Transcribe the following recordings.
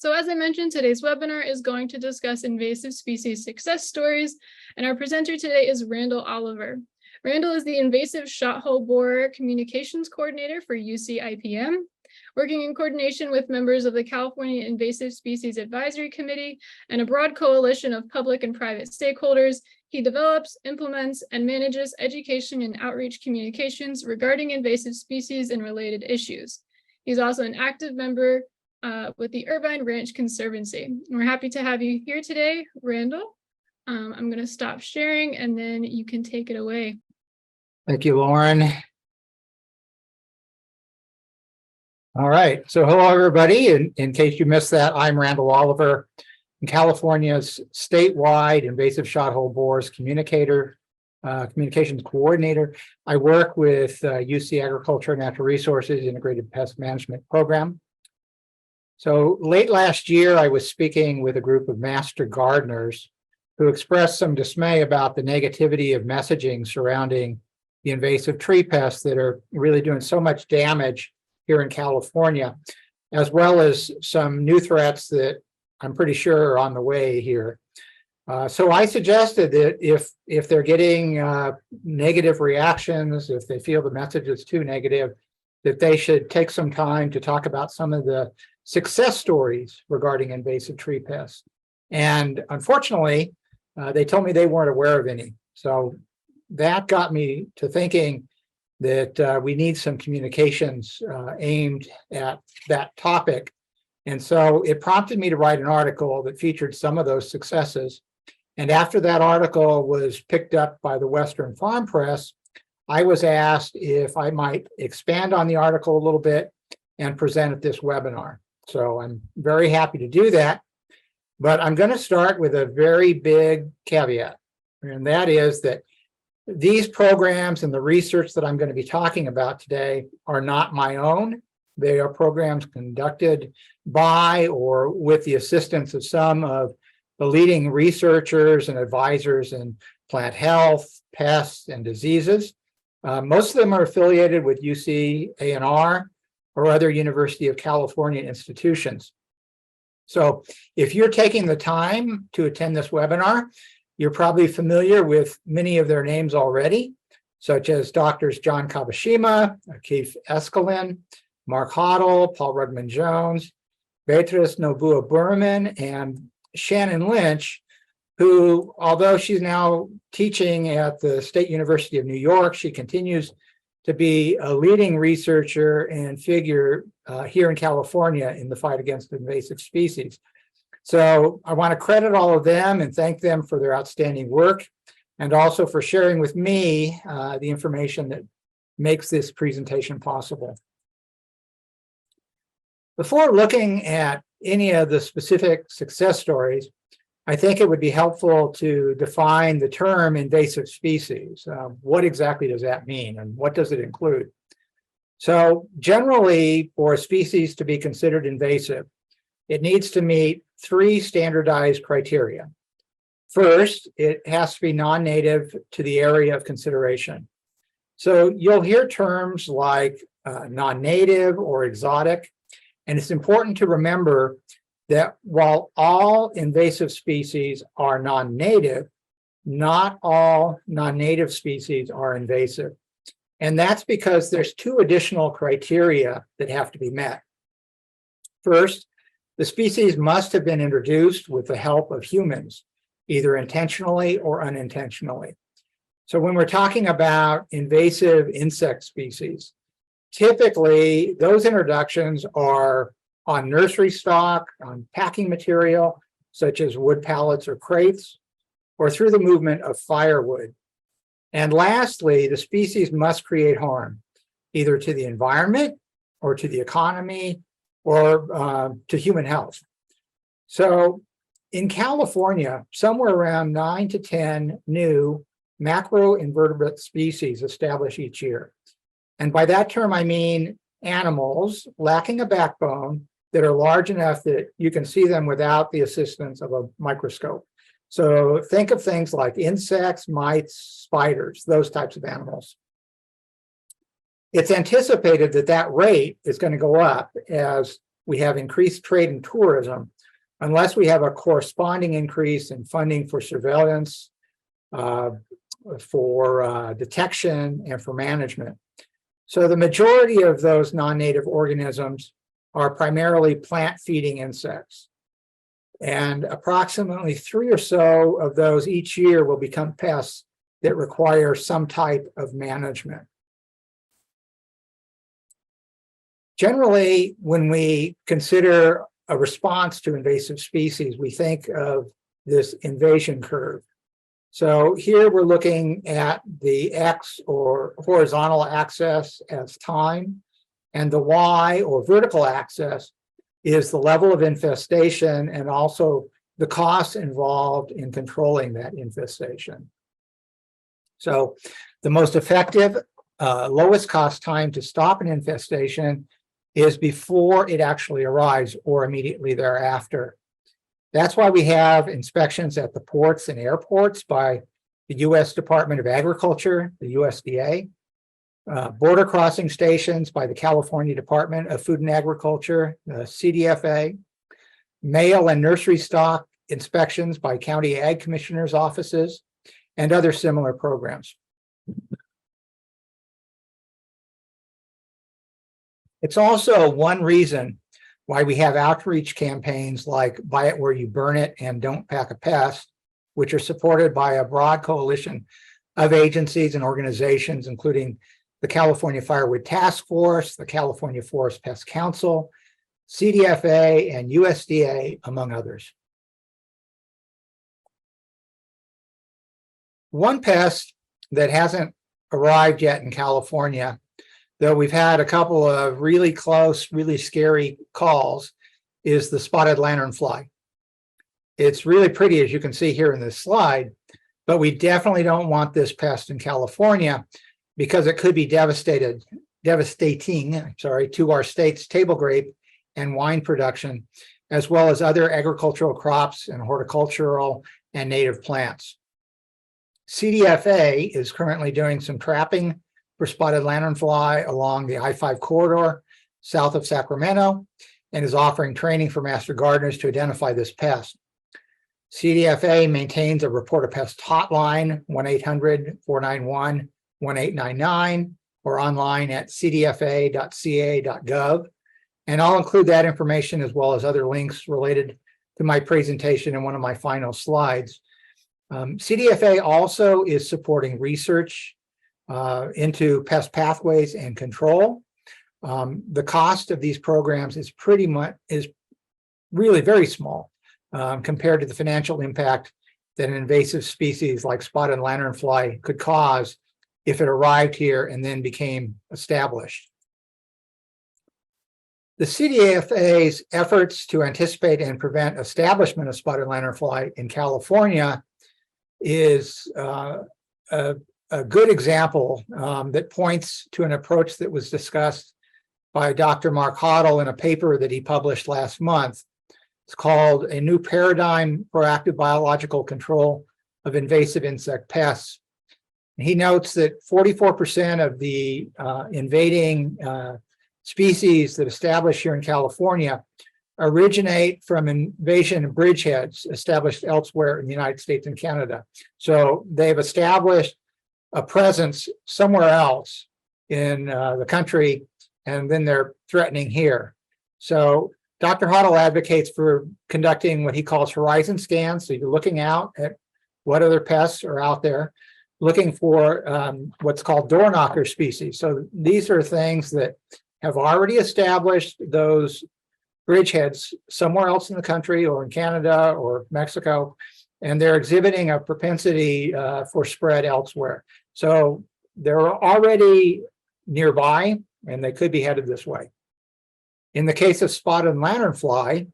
So as I mentioned, today's webinar is going to discuss invasive species success stories, and our presenter today is Randall Oliver. Randall is the Invasive Shothole Borer Communications Coordinator for UCIPM, working in coordination with members of the California Invasive Species Advisory Committee and a broad coalition of public and private stakeholders. He develops, implements, and manages education and outreach communications regarding invasive species and related issues. He's also an active member with the Irvine Ranch Conservancy. We're happy to have you here today, Randall. I'm going to stop sharing and then you can take it away. Thank you, Lauren. All right, so hello, everybody. In case you missed that, I'm Randall Oliver, California's statewide invasive shothole borers communications coordinator. I work with UC Agriculture and Natural Resources Integrated Pest Management Program. So late last year, I was speaking with a group of master gardeners who expressed some dismay about the negativity of messaging surrounding the invasive tree pests that are really doing so much damage here in California, as well as some new threats that I'm pretty sure are on the way here. So I suggested that if they're getting negative reactions, if they feel the message is too negative, that they should take some time to talk about some of the success stories regarding invasive tree pests. And unfortunately, they told me they weren't aware of any. So that got me to thinking that we need some communications aimed at that topic. And so it prompted me to write an article that featured some of those successes. And after that article was picked up by the Western Farm Press, I was asked if I might expand on the article a little bit and present at this webinar. So I'm very happy to do that. But I'm going to start with a very big caveat, and that is that these programs and the research that I'm going to be talking about today are not my own. They are programs conducted by or with the assistance of some of the leading researchers and advisors in plant health, pests, and diseases. Most of them are affiliated with UC A&R or other University of California institutions. So if you're taking the time to attend this webinar, you're probably familiar with many of their names already, such as Doctors John Kabashima, Keith Eskelin, Mark Hoddle, Paul Rugman-Jones, Beatrice Noboa-Berman, and Shannon Lynch, who, although she's now teaching at the State University of New York, she continues to be a leading researcher and figure here in California in the fight against invasive species. So I want to credit all of them and thank them for their outstanding work and also for sharing with me the information that makes this presentation possible. Before looking at any of the specific success stories, I think it would be helpful to define the term invasive species. What exactly does that mean and what does it include? So generally, for a species to be considered invasive, it needs to meet three standardized criteria. First, it has to be non-native to the area of consideration. So you'll hear terms like non-native or exotic, and it's important to remember that while all invasive species are non-native, not all non-native species are invasive. And that's because there's two additional criteria that have to be met. First, the species must have been introduced with the help of humans, either intentionally or unintentionally. So when we're talking about invasive insect species, typically those introductions are on nursery stock, on packing material, such as wood pallets or crates, or through the movement of firewood. And lastly, the species must create harm, either to the environment or to the economy or to human health. So in California, somewhere around 9 to 10 new macroinvertebrate species established each year. And by that term, I mean animals lacking a backbone that are large enough that you can see them without the assistance of a microscope. So think of things like insects, mites, spiders, those types of animals. It's anticipated that that rate is going to go up as we have increased trade and tourism unless we have a corresponding increase in funding for surveillance, for detection, and for management. So the majority of those non-native organisms are primarily plant-feeding insects. And approximately 3 or so of those each year will become pests that require some type of management. Generally, when we consider a response to invasive species, we think of this invasion curve. So here we're looking at the X or horizontal axis as time, and the Y or vertical axis is the level of infestation and also the costs involved in controlling that infestation. So the most effective, lowest cost time to stop an infestation is before it actually arrives or immediately thereafter. That's why we have inspections at the ports and airports by the U.S. Department of Agriculture, the USDA, border crossing stations by the California Department of Food and Agriculture, the CDFA, mail and nursery stock inspections by county ag commissioners' offices, and other similar programs. It's also one reason why we have outreach campaigns like Buy It Where You Burn It and Don't Pack a Pest, which are supported by a broad coalition of agencies and organizations, including the California Firewood Task Force, the California Forest Pest Council, CDFA, and USDA, among others. One pest that hasn't arrived yet in California, though we've had a couple of really close, really scary calls, is the spotted lanternfly. It's really pretty, as you can see here in this slide, but we definitely don't want this pest in California because it could be devastating to our state's table grape and wine production, as well as other agricultural crops and horticultural and native plants. CDFA is currently doing some trapping for spotted lanternfly along the I-5 corridor south of Sacramento and is offering training for master gardeners to identify this pest. CDFA maintains a report a pest hotline, 1-800-491-1899, or online at cdfa.ca.gov. And I'll include that information as well as other links related to my presentation in one of my final slides. CDFA also is supporting research into pest pathways and control. The cost of these programs is really very small compared to the financial impact that an invasive species like spotted lanternfly could cause if it arrived here and then became established. The CDFA's efforts to anticipate and prevent establishment of spotted lanternfly in California is a good example that points to an approach that was discussed by Dr. Mark Hoddle in a paper that he published last month. It's called A New Paradigm for Active Biological Control of Invasive Insect Pests. He notes that 44% of the invading species that establish here in California originate from invasion bridgeheads established elsewhere in the United States and Canada. So they've established a presence somewhere else in the country, and then they're threatening here. So Dr. Hoddle advocates for conducting what he calls horizon scans. So you're looking out at what other pests are out there, looking for what's called door knocker species. So these are things that have already established those bridgeheads somewhere else in the country or in Canada or Mexico, and they're exhibiting a propensity for spread elsewhere. So they're already nearby and they could be headed this way. In the case of spotted lanternfly,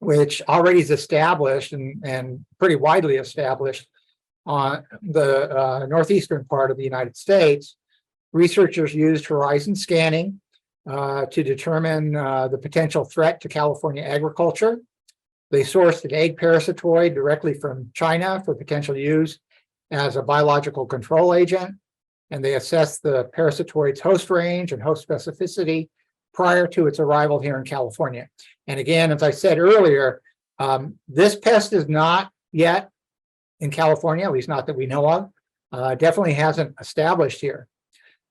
which already is established and pretty widely established on the northeastern part of the United States, researchers used horizon scanning to determine the potential threat to California agriculture. They sourced an egg parasitoid directly from China for potential use as a biological control agent, and they assessed the parasitoid's host range and host specificity prior to its arrival here in California. And again, as I said earlier, This pest is not yet in California, at least not that we know of. Definitely hasn't established here.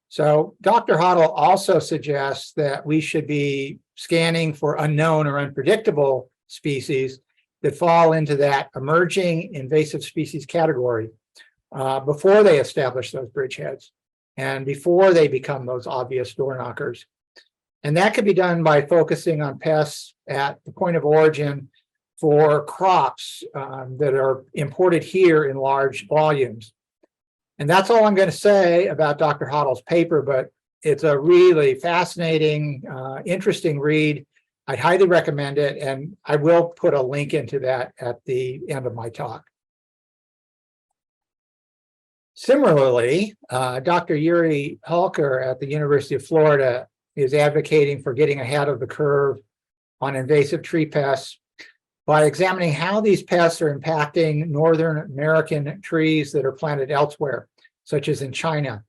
So Dr. Shothole also suggests that we should be scanning for unknown or unpredictable species that fall into that emerging invasive species category before they establish those bridgeheads and before they become those obvious door knockers. And that could be done by focusing on pests at the point of origin for crops that are imported here in large volumes. And that's all I'm going to say about Dr. Shothole's paper, but it's a really fascinating, interesting read. I'd highly recommend it, and I will put a link into that at the end of my talk. Similarly, Dr. Yuri Hulker at the University of Florida is advocating for getting ahead of the curve on invasive tree pests by examining how these pests are impacting Northern American trees that are planted elsewhere, such as in China.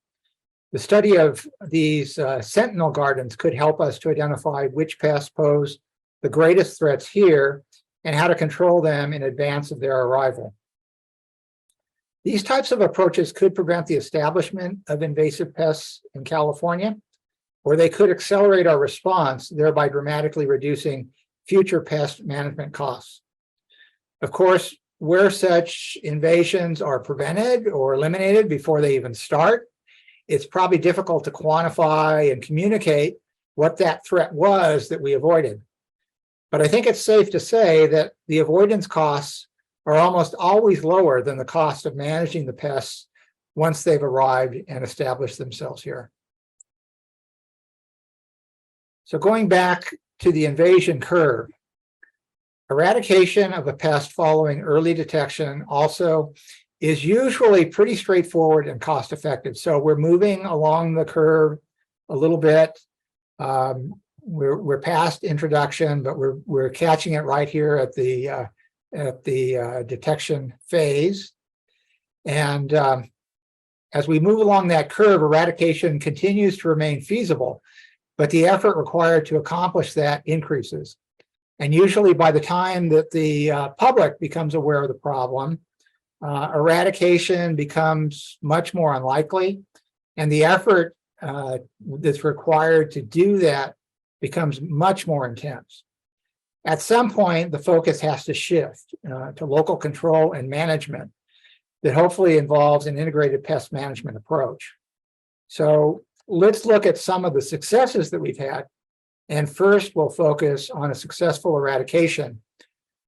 The study of these sentinel gardens could help us to identify which pests pose the greatest threats here and how to control them in advance of their arrival. These types of approaches could prevent the establishment of invasive pests in California, or they could accelerate our response, thereby dramatically reducing future pest management costs. Of course, where such invasions are prevented or eliminated before they even start, it's probably difficult to quantify and communicate what that threat was that we avoided. But I think it's safe to say that the avoidance costs are almost always lower than the cost of managing the pests once they've arrived and established themselves here. So going back to the invasion curve, eradication of a pest following early detection also is usually pretty straightforward and cost effective. So we're moving along the curve a little bit. We're past introduction, but we're catching it right here at the detection phase. And as we move along that curve, eradication continues to remain feasible, but the effort required to accomplish that increases. And usually by the time that the public becomes aware of the problem, eradication becomes much more unlikely, and the effort that's required to do that becomes much more intense. At some point, the focus has to shift to local control and management that hopefully involves an integrated pest management approach. So let's look at some of the successes that we've had. And first, we'll focus on a successful eradication,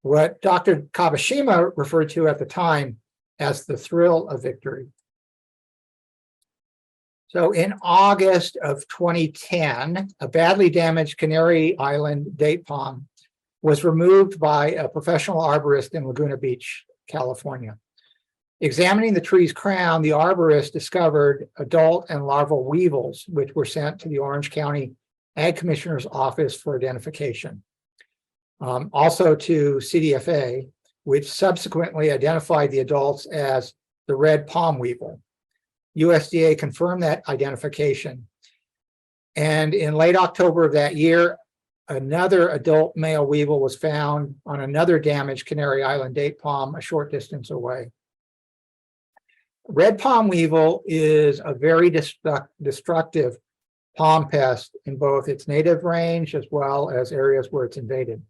what Dr. Kabashima referred to at the time as the thrill of victory. So in August of 2010, a badly damaged Canary Island date palm was removed by a professional arborist in Laguna Beach, California. Examining the tree's crown, the arborist discovered adult and larval weevils, which were sent to the Orange County Ag Commissioner's Office for identification. Also to CDFA, which subsequently identified the adults as the red palm weevil. USDA confirmed that identification. And in late October of that year, another adult male weevil was found on another damaged Canary Island date palm a short distance away. Red palm weevil is a very destructive palm pest in both its native range as well as areas where it's invaded.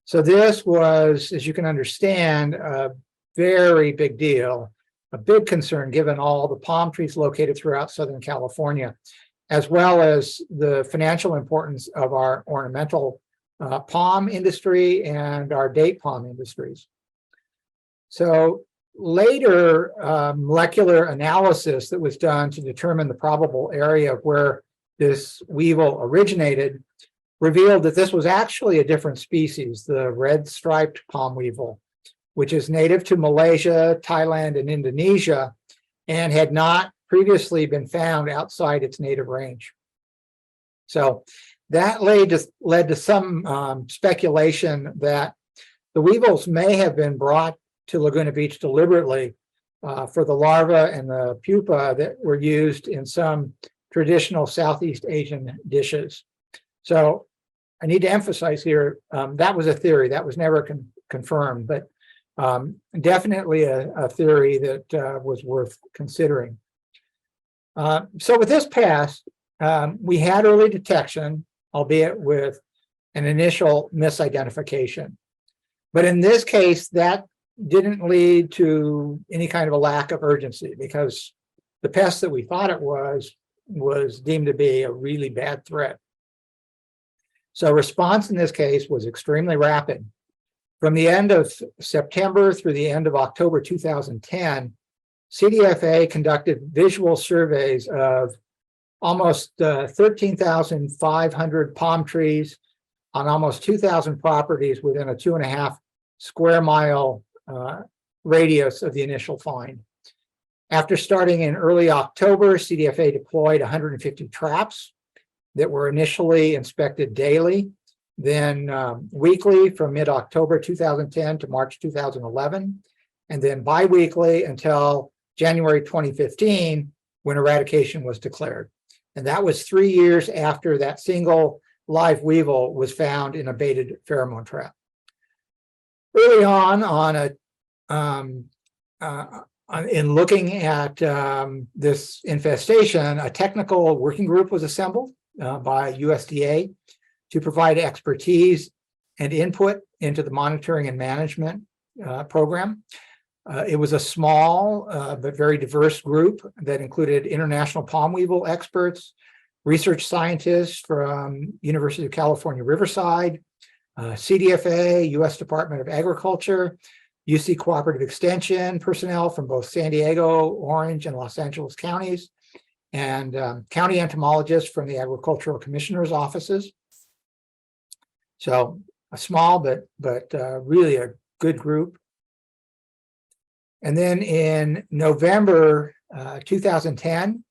So this was, as you can understand, a very big deal, a big concern given all the palm trees located throughout Southern California, as well as the financial importance of our ornamental palm industry and our date palm industries. So later molecular analysis that was done to determine the probable area of where this weevil originated revealed that this was actually a different species, the red-striped palm weevil, which is native to Malaysia, Thailand, and Indonesia, and had not previously been found outside its native range. So that led to some speculation that the weevils may have been brought to Laguna Beach deliberately for the larvae and the pupa that were used in some traditional Southeast Asian dishes. So I need to emphasize here, that was a theory that was never confirmed, but definitely a theory that was worth considering. So with this pest, we had early detection, albeit with an initial misidentification. But in this case, that didn't lead to any kind of a lack of urgency, because the pest that we thought it was deemed to be a really bad threat. So response in this case was extremely rapid. From the end of September through the end of October 2010, CDFA conducted visual surveys of almost 13,500 palm trees on almost 2,000 properties within a 2.5 square mile radius of the initial find. After starting in early October, CDFA deployed 150 traps that were initially inspected daily, then weekly from mid-October 2010 to March 2011, and then bi-weekly until January 2015, when eradication was declared. And that was 3 years after that single live weevil was found in a baited pheromone trap. Early on in looking at this infestation, a technical working group was assembled by USDA to provide expertise and input into the monitoring and management program. It was a small but very diverse group that included international palm weevil experts, research scientists from University of California, Riverside, CDFA, U.S. Department of Agriculture, UC Cooperative Extension personnel from both San Diego, Orange, and Los Angeles counties, and county entomologists from the Agricultural Commissioner's offices. So a small but really a good group. And then in November 2010,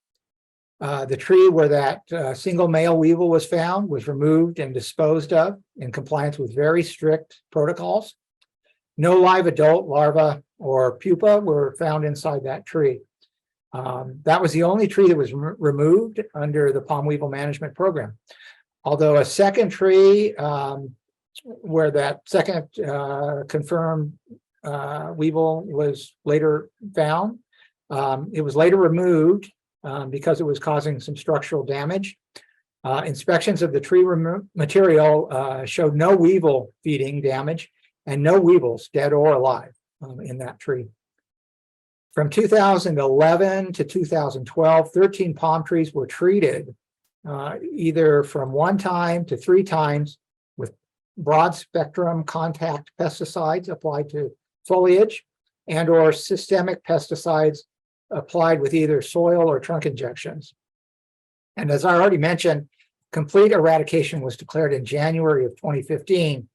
the tree where that single male weevil was found was removed and disposed of in compliance with very strict protocols. No live adult larva or pupa were found inside that tree. That was the only tree that was removed under the palm weevil management program. Although a second tree where that second confirmed weevil was later found, it was later removed because it was causing some structural damage. Inspections of the tree material showed no weevil feeding damage and no weevils, dead or alive, in that tree. From 2011 to 2012, 13 palm trees were treated either from 1 time to 3 times with broad spectrum contact pesticides applied to foliage and or systemic pesticides applied with either soil or trunk injections. And as I already mentioned, complete eradication was declared in January of 2015,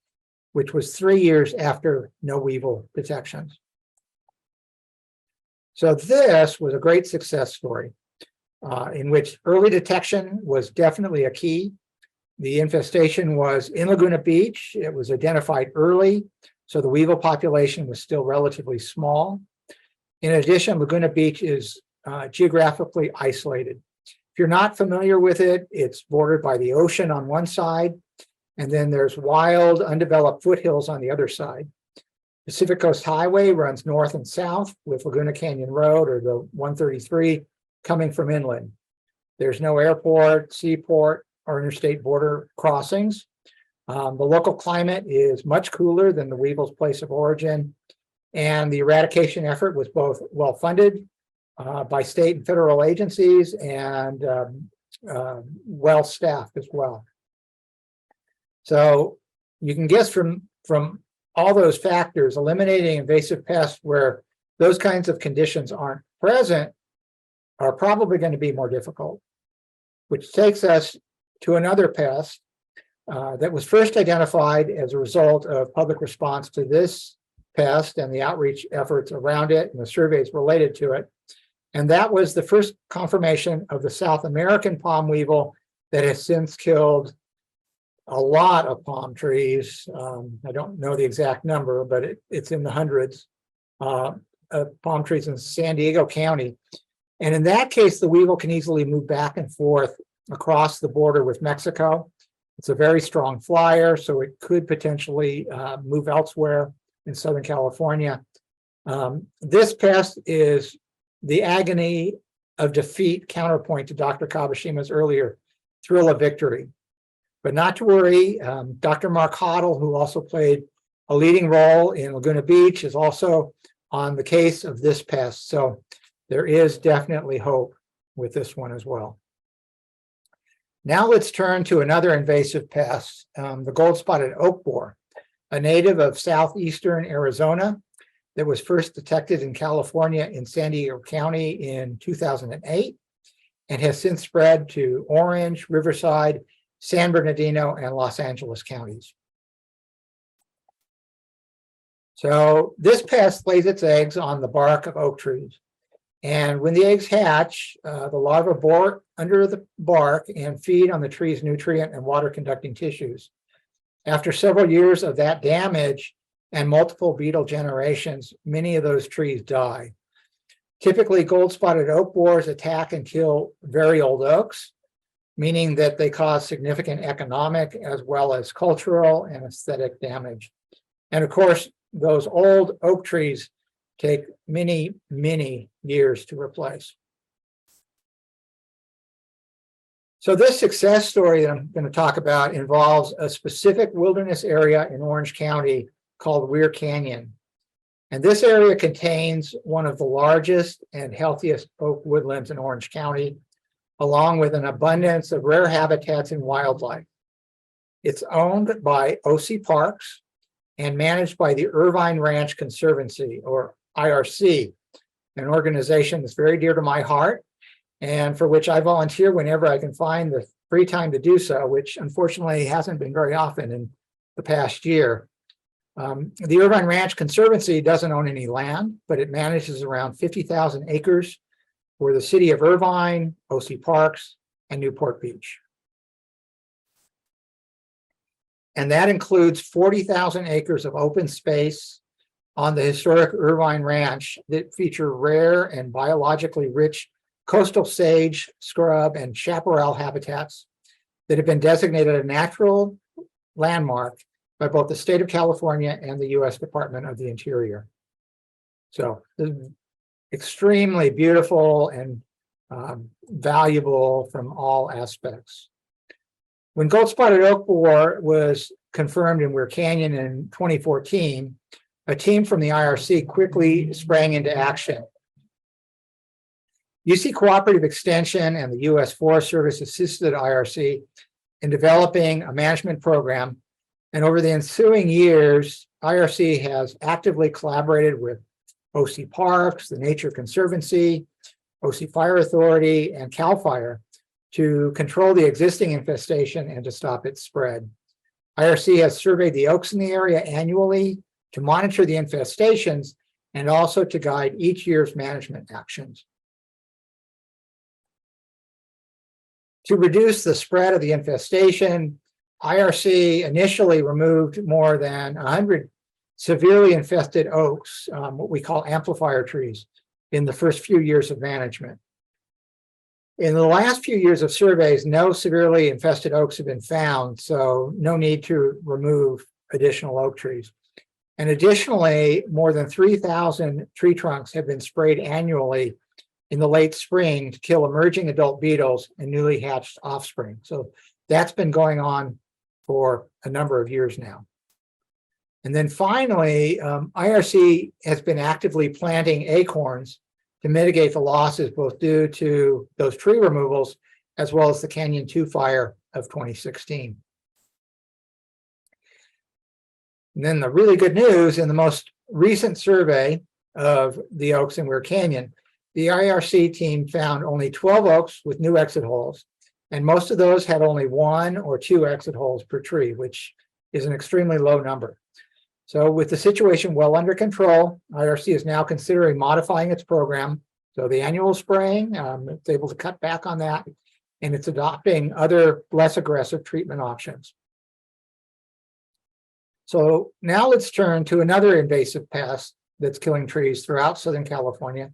which was 3 years after no weevil detections. So this was a great success story in which early detection was definitely a key. The infestation was in Laguna Beach. It was identified early, so the weevil population was still relatively small. In addition, Laguna Beach is geographically isolated. If you're not familiar with it, it's bordered by the ocean on one side, and then there's wild, undeveloped foothills on the other side. Pacific Coast Highway runs north and south with Laguna Canyon Road, or the 133, coming from inland. There's no airport, seaport, or interstate border crossings. The local climate is much cooler than the weevil's place of origin, and the eradication effort was both well-funded by state and federal agencies and well-staffed as well. So you can guess from all those factors, eliminating invasive pests where those kinds of conditions aren't present are probably going to be more difficult, which takes us to another pest that was first identified as a result of public response to this pest and the outreach efforts around it and the surveys related to it. And that was the first confirmation of the South American palm weevil that has since killed a lot of palm trees. I don't know the exact number, but it's in the hundreds of palm trees in San Diego County. And in that case, the weevil can easily move back and forth across the border with Mexico. It's a very strong flyer, so it could potentially move elsewhere in Southern California. This pest is the agony of defeat counterpoint to Dr. Kabashima's earlier thrill of victory. But not to worry, Dr. Mark Hoddle, who also played a leading role in Laguna Beach, is also on the case of this pest. So there is definitely hope with this one as well. Now let's turn to another invasive pest, the gold-spotted oak borer, a native of southeastern Arizona that was first detected in California in San Diego County in 2008 and has since spread to Orange, Riverside, San Bernardino, and Los Angeles counties. So this pest lays its eggs on the bark of oak trees. And when the eggs hatch, the larvae bore under the bark and feed on the tree's nutrient and water conducting tissues. After several years of that damage and multiple beetle generations, many of those trees die. Typically, gold-spotted oak borers attack and kill very old oaks, meaning that they cause significant economic as well as cultural and aesthetic damage. And of course, those old oak trees take many, many years to replace. So this success story that I'm going to talk about involves a specific wilderness area in Orange County called Weir Canyon. And this area contains one of the largest and healthiest oak woodlands in Orange County, along with an abundance of rare habitats and wildlife. It's owned by OC Parks and managed by the Irvine Ranch Conservancy, or IRC, an organization that's very dear to my heart and for which I volunteer whenever I can find the free time to do so, which unfortunately hasn't been very often in the past year. The Irvine Ranch Conservancy doesn't own any land, but it manages around 50,000 acres for the city of Irvine, OC Parks, and Newport Beach. And that includes 40,000 acres of open space on the historic Irvine Ranch that feature rare and biologically rich coastal sage, scrub, and chaparral habitats that have been designated a natural landmark by both the state of California and the U.S. Department of the Interior. So extremely beautiful and valuable from all aspects. When gold-spotted oak borer was confirmed in Weir Canyon in 2014, a team from the IRC quickly sprang into action. UC Cooperative Extension and the U.S. Forest Service assisted IRC in developing a management program. And over the ensuing years, IRC has actively collaborated with OC Parks, the Nature Conservancy, OC Fire Authority, and CAL FIRE to control the existing infestation and to stop its spread. IRC has surveyed the oaks in the area annually to monitor the infestations and also to guide each year's management actions. To reduce the spread of the infestation, IRC initially removed more than 100 severely infested oaks, what we call amplifier trees, in the first few years of management. In the last few years of surveys, no severely infested oaks have been found, so no need to remove additional oak trees. And additionally, more than 3,000 tree trunks have been sprayed annually in the late spring to kill emerging adult beetles and newly hatched offspring. So that's been going on for a number of years now. And then finally, IRC has been actively planting acorns to mitigate the losses both due to those tree removals as well as the Canyon 2 fire of 2016. And then the really good news, in the most recent survey of the oaks in Weir Canyon, the IRC team found only 12 oaks with new exit holes, and most of those had only 1 or 2 exit holes per tree, which is an extremely low number. So with the situation well under control, IRC is now considering modifying its program. So the annual spraying, it's able to cut back on that, and it's adopting other less aggressive treatment options. So now let's turn to another invasive pest that's killing trees throughout Southern California,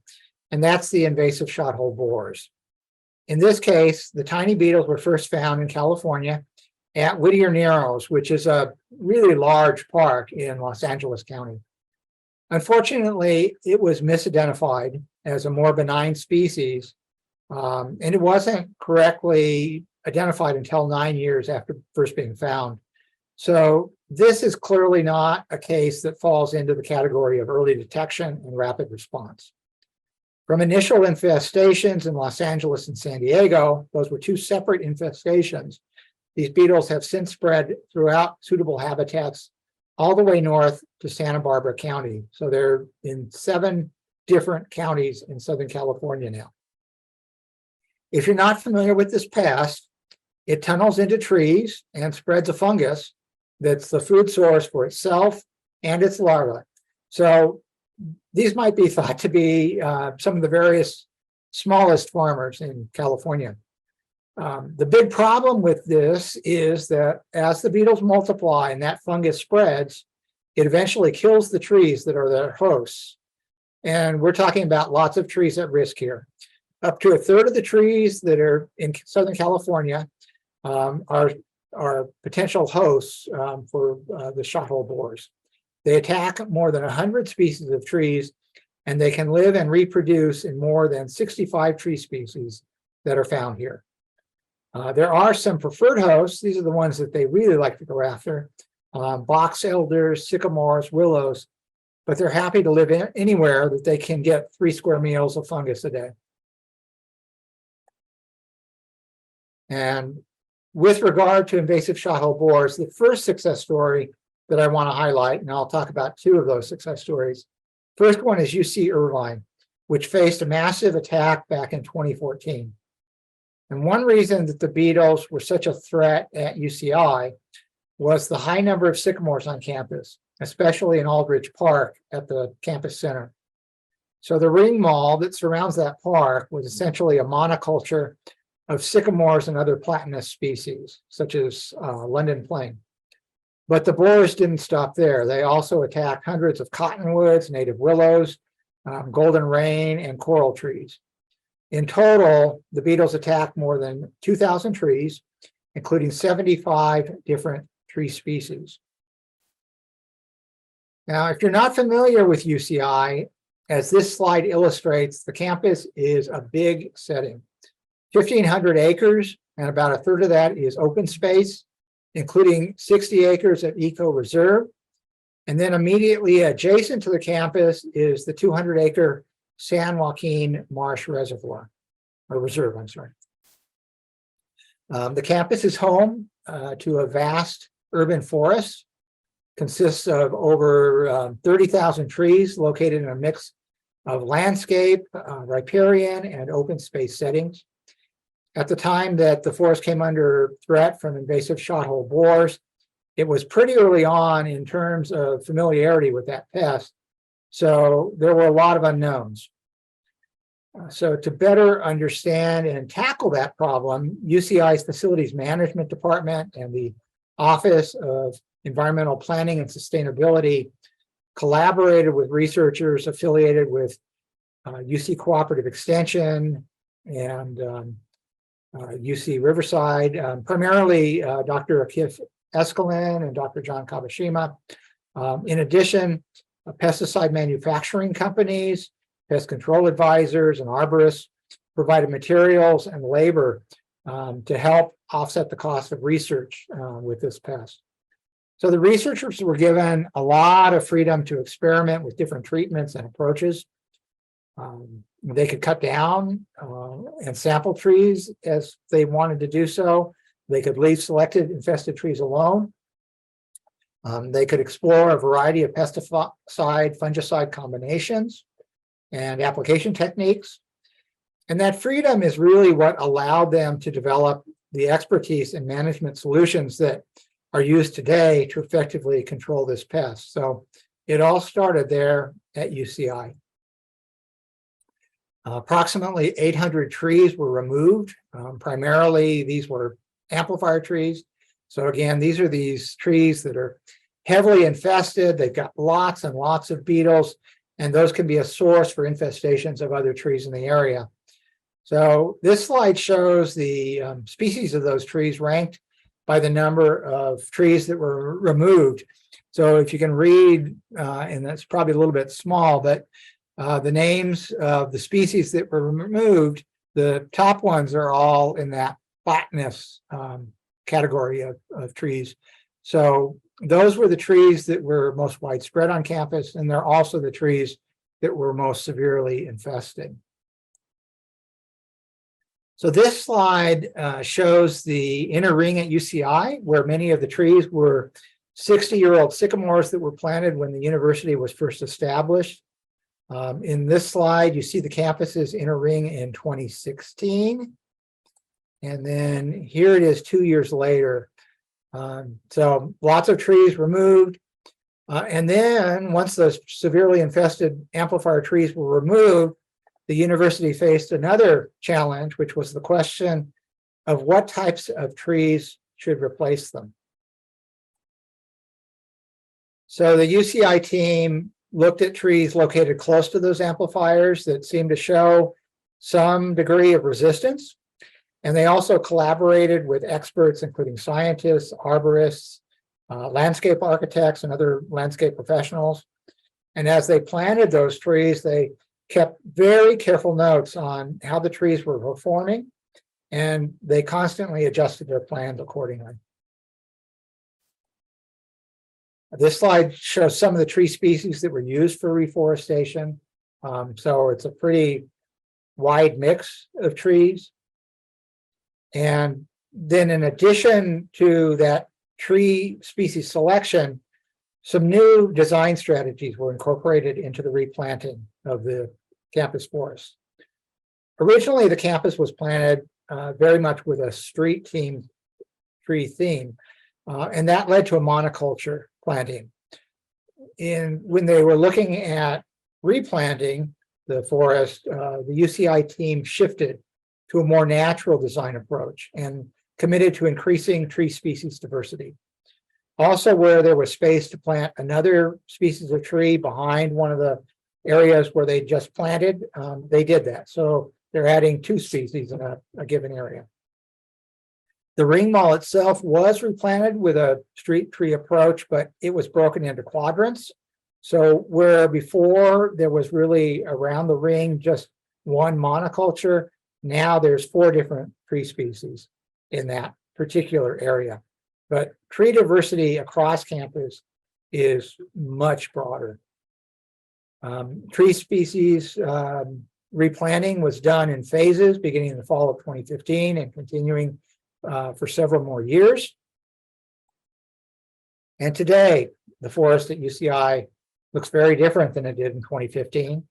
and that's the invasive shothole borers. In this case, the tiny beetles were first found in California at Whittier Narrows, which is a really large park in Los Angeles County. Unfortunately, it was misidentified as a more benign species, and it wasn't correctly identified until 9 years after first being found. So this is clearly not a case that falls into the category of early detection and rapid response. From initial infestations in Los Angeles and San Diego, those were two separate infestations. These beetles have since spread throughout suitable habitats all the way north to Santa Barbara County. So they're in 7 different counties in Southern California now. If you're not familiar with this pest, it tunnels into trees and spreads a fungus that's the food source for itself and its larvae. So these might be thought to be some of the various smallest farmers in California. The big problem with this is that as the beetles multiply and that fungus spreads, it eventually kills the trees that are their hosts. And we're talking about lots of trees at risk here. Up to a third of the trees that are in Southern California are potential hosts for the shothole borers. They attack more than 100 species of trees, and they can live and reproduce in more than 65 tree species that are found here. There are some preferred hosts. These are the ones that they really like to go after. Box elders, sycamores, willows, but they're happy to live anywhere that they can get 3 square meals of fungus a day. And with regard to invasive shothole borers, the first success story that I want to highlight, and I'll talk about 2 of those success stories. First one is UC Irvine, which faced a massive attack back in 2014. And one reason that the beetles were such a threat at UCI was the high number of sycamores on campus, especially in Aldrich Park at the campus center. So the ring mall that surrounds that park was essentially a monoculture of sycamores and other platanus species, such as London plane. But the borers didn't stop there. They also attacked hundreds of cottonwoods, native willows, golden rain, and coral trees. In total, the beetles attacked more than 2,000 trees, including 75 different tree species. Now, if you're not familiar with UCI, as this slide illustrates, the campus is a big setting. 1,500 acres, and about a third of that is open space, including 60 acres of eco reserve. And then immediately adjacent to the campus is the 200-acre San Joaquin Marsh Reservoir, or Reserve, I'm sorry. The campus is home to a vast urban forest, consists of over 30,000 trees located in a mix of landscape, riparian, and open space settings. At the time that the forest came under threat from invasive shothole borers, it was pretty early on in terms of familiarity with that pest, so there were a lot of unknowns. So to better understand and tackle that problem, UCI's Facilities Management Department and the Office of Environmental Planning and Sustainability collaborated with researchers affiliated with UC Cooperative Extension and UC Riverside, primarily Dr. Akif Escalin and Dr. John Kabashima. In addition, pesticide manufacturing companies, pest control advisors, and arborists provided materials and labor to help offset the cost of research with this pest. So the researchers were given a lot of freedom to experiment with different treatments and approaches. They could cut down and sample trees as they wanted to do so. They could leave selected infested trees alone. They could explore a variety of pesticide, fungicide combinations and application techniques. And that freedom is really what allowed them to develop the expertise and management solutions that are used today to effectively control this pest. So it all started there at UCI. Approximately 800 trees were removed. Primarily, these were amplifier trees. So again, these are these trees that are heavily infested. They've got lots and lots of beetles, and those can be a source for infestations of other trees in the area. So this slide shows the species of those trees ranked by the number of trees that were removed. So if you can read, and that's probably a little bit small, but the names of the species that were removed, the top ones are all in that flatness category of trees. So those were the trees that were most widespread on campus, and they're also the trees that were most severely infested. So this slide shows the inner ring at UCI, where many of the trees were 60-year-old sycamores that were planted when the university was first established. In this slide, you see the campus's inner ring in 2016. And then here it is 2 years later. So lots of trees removed. And then once those severely infested amplifier trees were removed, the university faced another challenge, which was the question of what types of trees should replace them. So the UCI team looked at trees located close to those amplifiers that seemed to show some degree of resistance. And they also collaborated with experts, including scientists, arborists, landscape architects, and other landscape professionals. And as they planted those trees, they kept very careful notes on how the trees were performing, and they constantly adjusted their plans accordingly. This slide shows some of the tree species that were used for reforestation. So it's a pretty wide mix of trees. And then in addition to that tree species selection, some new design strategies were incorporated into the replanting of the campus forest. Originally, the campus was planted very much with a street theme, tree theme, and that led to a monoculture planting. When they were looking at replanting the forest, the UCI team shifted to a more natural design approach and committed to increasing tree species diversity. Also, where there was space to plant another species of tree behind one of the areas where they just planted, they did that. So they're adding 2 species in a given area. The ring mall itself was replanted with a street tree approach, but it was broken into quadrants. So where before there was really around the ring just one monoculture, now there's 4 different tree species in that particular area. But tree diversity across campus is much broader. Tree species replanting was done in phases beginning in the fall of 2015 and continuing for several more years. And today, the forest at UCI looks very different than it did in 2015.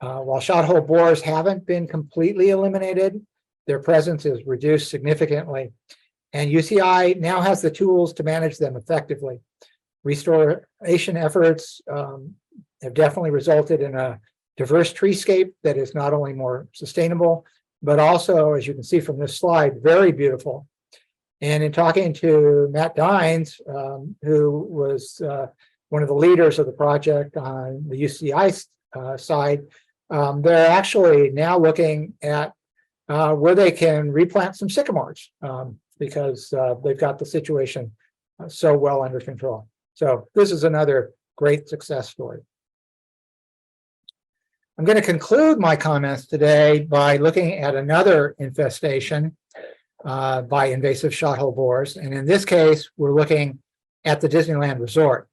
While shothole borers haven't been completely eliminated, their presence is reduced significantly. And UCI now has the tools to manage them effectively. Restoration efforts have definitely resulted in a diverse treescape that is not only more sustainable, but also, as you can see from this slide, very beautiful. And in talking to Matt Dines, who was one of the leaders of the project on the UCI side, they're actually now looking at where they can replant some sycamores because they've got the situation so well under control. So this is another great success story. I'm going to conclude my comments today by looking at another infestation by invasive shothole borers. And in this case, we're looking at the Disneyland Resort.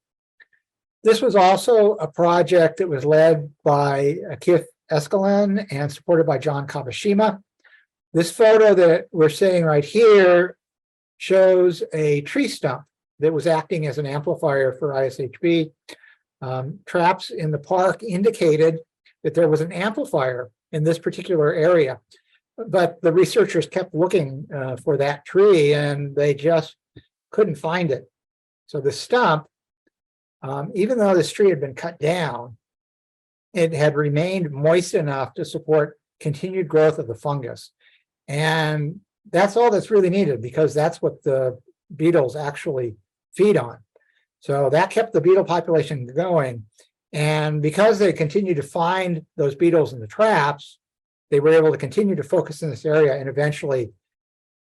This was also a project that was led by Keith Escalon and supported by John Kabashima. This photo that we're seeing right here shows a tree stump that was acting as an amplifier for ISHB. Traps in the park indicated that there was an amplifier in this particular area, but the researchers kept looking for that tree and they just couldn't find it. So the stump, even though this tree had been cut down, it had remained moist enough to support continued growth of the fungus. And that's all that's really needed because that's what the beetles actually feed on. So that kept the beetle population going. And because they continued to find those beetles in the traps, they were able to continue to focus in this area, and eventually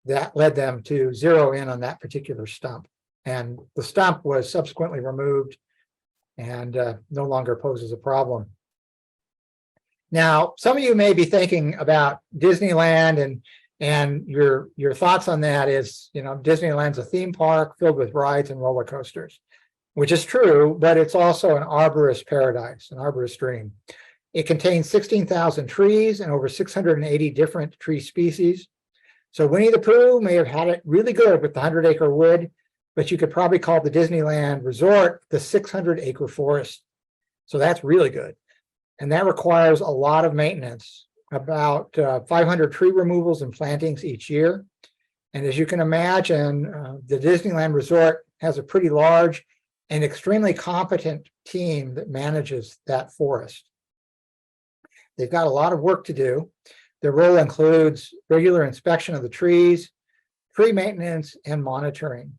that led them to zero in on that particular stump and the stump was subsequently removed and no longer poses a problem. Now, some of you may be thinking about Disneyland, and your thoughts on that is, you know, Disneyland's a theme park filled with rides and roller coasters, which is true, but it's also an arborist paradise, an arborist dream. It contains 16,000 trees and over 680 different tree species. So Winnie the Pooh may have had it really good with the 100-acre wood, but you could probably call the Disneyland Resort the 600-acre forest. So that's really good. And that requires a lot of maintenance, about 500 tree removals and plantings each year. And as you can imagine, the Disneyland Resort has a pretty large and extremely competent team that manages that forest. They've got a lot of work to do. Their role includes regular inspection of the trees, tree maintenance, and monitoring.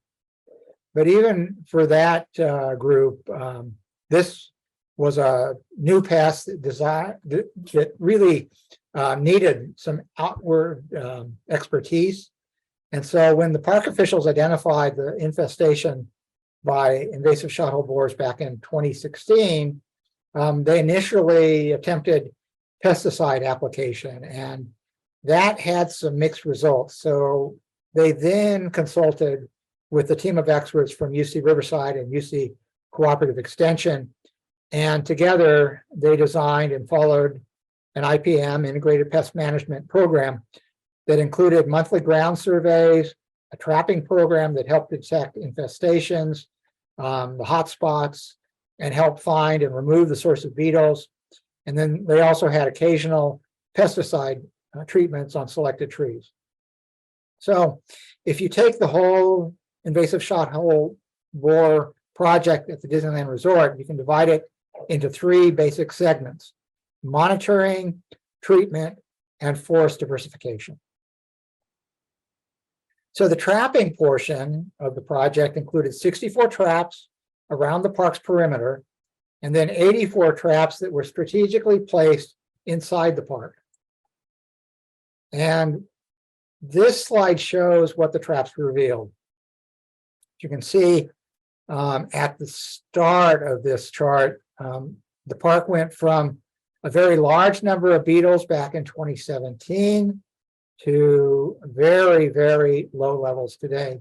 But even for that group, this was a new pest that really needed some outward expertise. And so when the park officials identified the infestation by invasive shothole borers back in 2016, they initially attempted pesticide application, and that had some mixed results. So they then consulted with a team of experts from UC Riverside and UC Cooperative Extension, and together they designed and followed an IPM, Integrated Pest Management Program, that included monthly ground surveys, a trapping program that helped detect infestations, the hot spots, and help find and remove the source of beetles. And then they also had occasional pesticide treatments on selected trees. So if you take the whole invasive shothole borer project at the Disneyland Resort, you can divide it into three basic segments: monitoring, treatment, and forest diversification. So the trapping portion of the project included 64 traps around the park's perimeter, and then 84 traps that were strategically placed inside the park. And this slide shows what the traps revealed. You can see at the start of this chart, the park went from a very large number of beetles back in 2017 to very, very low levels today.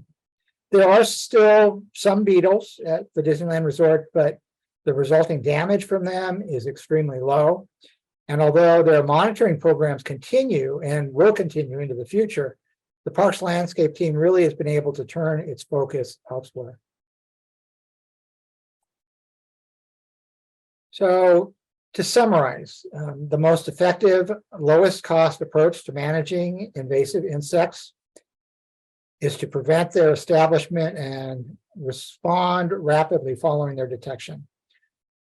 There are still some beetles at the Disneyland Resort, but the resulting damage from them is extremely low. And although their monitoring programs continue and will continue into the future, the park's landscape team really has been able to turn its focus elsewhere. So to summarize, the most effective, lowest cost approach to managing invasive insects is to prevent their establishment and respond rapidly following their detection.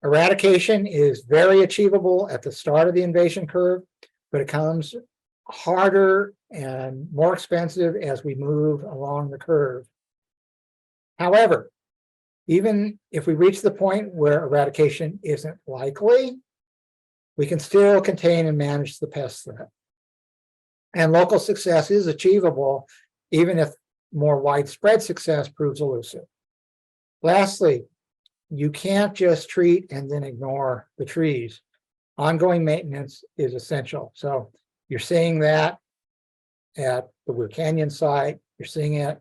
Eradication is very achievable at the start of the invasion curve, but it comes harder and more expensive as we move along the curve. However, even if we reach the point where eradication isn't likely, we can still contain and manage the pest threat. And local success is achievable, even if more widespread success proves elusive. Lastly, you can't just treat and then ignore the trees. Ongoing maintenance is essential. So you're seeing that at the Weir Canyon site, you're seeing it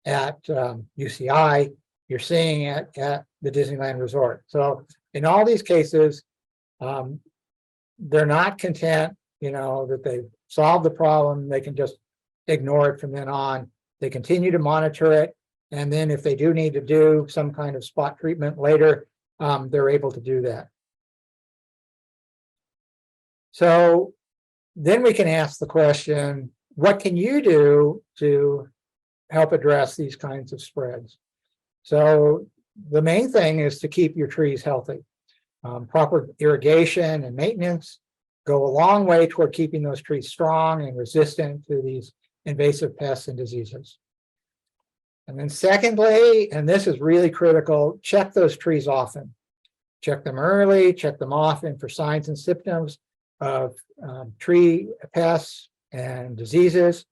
at UCI, you're seeing it at the Disneyland Resort. So in all these cases, they're not content, you know, that they've solved the problem, they can just ignore it from then on. They continue to monitor it. And then if they do need to do some kind of spot treatment later, they're able to do that. So then we can ask the question, what can you do to help address these kinds of spreads? So the main thing is to keep your trees healthy. Proper irrigation and maintenance go a long way toward keeping those trees strong and resistant to these invasive pests and diseases. And then secondly, and this is really critical, check those trees often. Check them early, check them often for signs and symptoms of tree pests and diseases.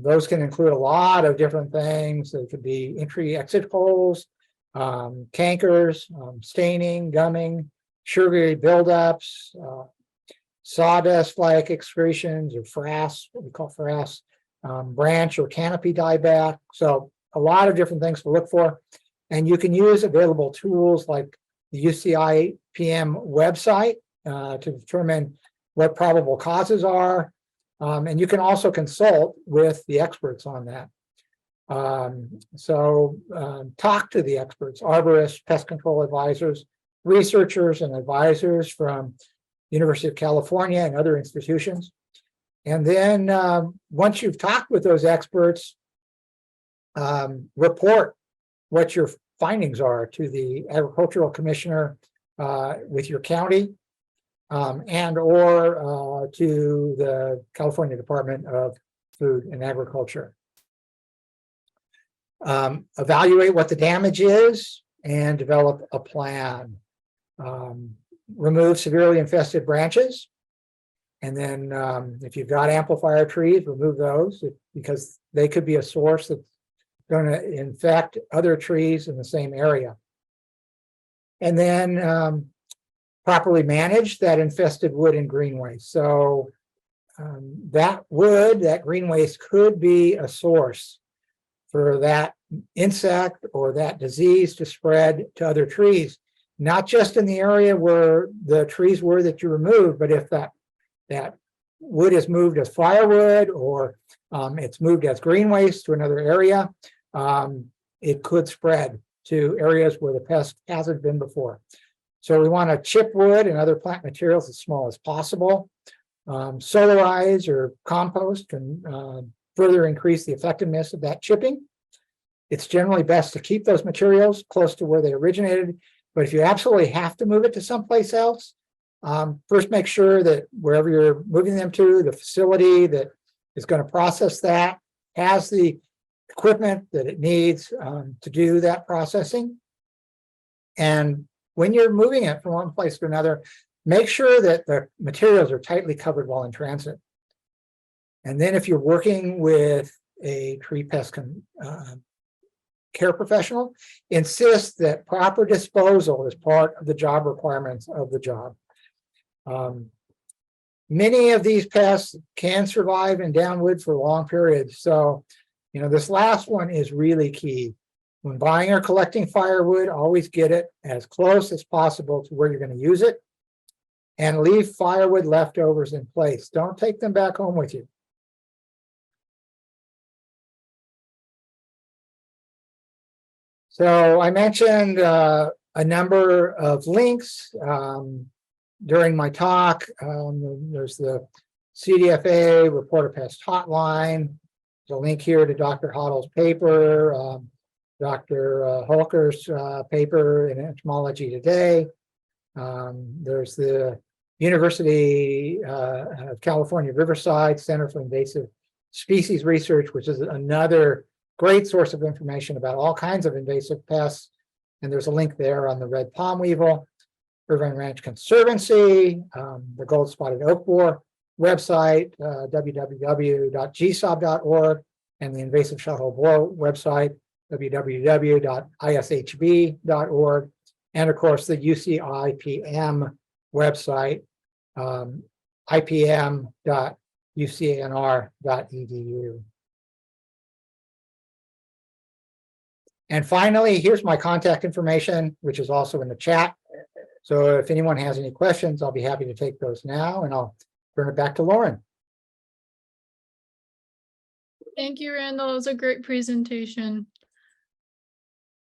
Those can include a lot of different things. They could be entry-exit holes, cankers, staining, gumming, sugary buildups, sawdust-like excretions or frass, what we call frass, branch or canopy dieback. So a lot of different things to look for. And you can use available tools like the UCI PM website to determine what probable causes are. And you can also consult with the experts on that. Talk to the experts, arborists, pest control advisors, researchers and advisors from University of California and other institutions. And then once you've talked with those experts, report what your findings are to the agricultural commissioner with your county and or to the California Department of Food and Agriculture. Evaluate what the damage is and develop a plan. Remove severely infested branches. And then if you've got amplifier trees, remove those because they could be a source that's going to infect other trees in the same area. And then properly manage that infested wood and green waste. So that wood, that green waste could be a source for that insect or that disease to spread to other trees, not just in the area where the trees were that you removed, but if that wood is moved as firewood or it's moved as green waste to another area, it could spread to areas where the pest hasn't been before. So we want to chip wood and other plant materials as small as possible. Solarize or compost can further increase the effectiveness of that chipping. It's generally best to keep those materials close to where they originated, but if you absolutely have to move it to someplace else, first make sure that wherever you're moving them to, the facility that is going to process that has the equipment that it needs to do that processing. And when you're moving it from one place to another, make sure that the materials are tightly covered while in transit. And then if you're working with a tree pest care professional, insist that proper disposal is part of the job requirements of the job. Many of these pests can survive in downwood for long periods. So, this last one is really key. When buying or collecting firewood, always get it as close as possible to where you're going to use it and leave firewood leftovers in place. Don't take them back home with you. So I mentioned a number of links during my talk. There's the CDFA Reporter Pest Hotline. There's a link here to Dr. Hoddle's paper, Dr. Holker's paper in Entomology Today. There's the University of California Riverside Center for Invasive Species Research, which is another great source of information about all kinds of invasive pests. And there's a link there on the red palm weevil, Irvine Ranch Conservancy, the Goldspotted Oak Borer website, www.gsob.org, and the Invasive Shothole Borer website, www.ishb.org, and of course the UCI PM website, ipm.ucinr.edu. And finally, here's my contact information, which is also in the chat. So if anyone has any questions, I'll be happy to take those now, and I'll turn it back to Lauren. Thank you, Randall. It was a great presentation.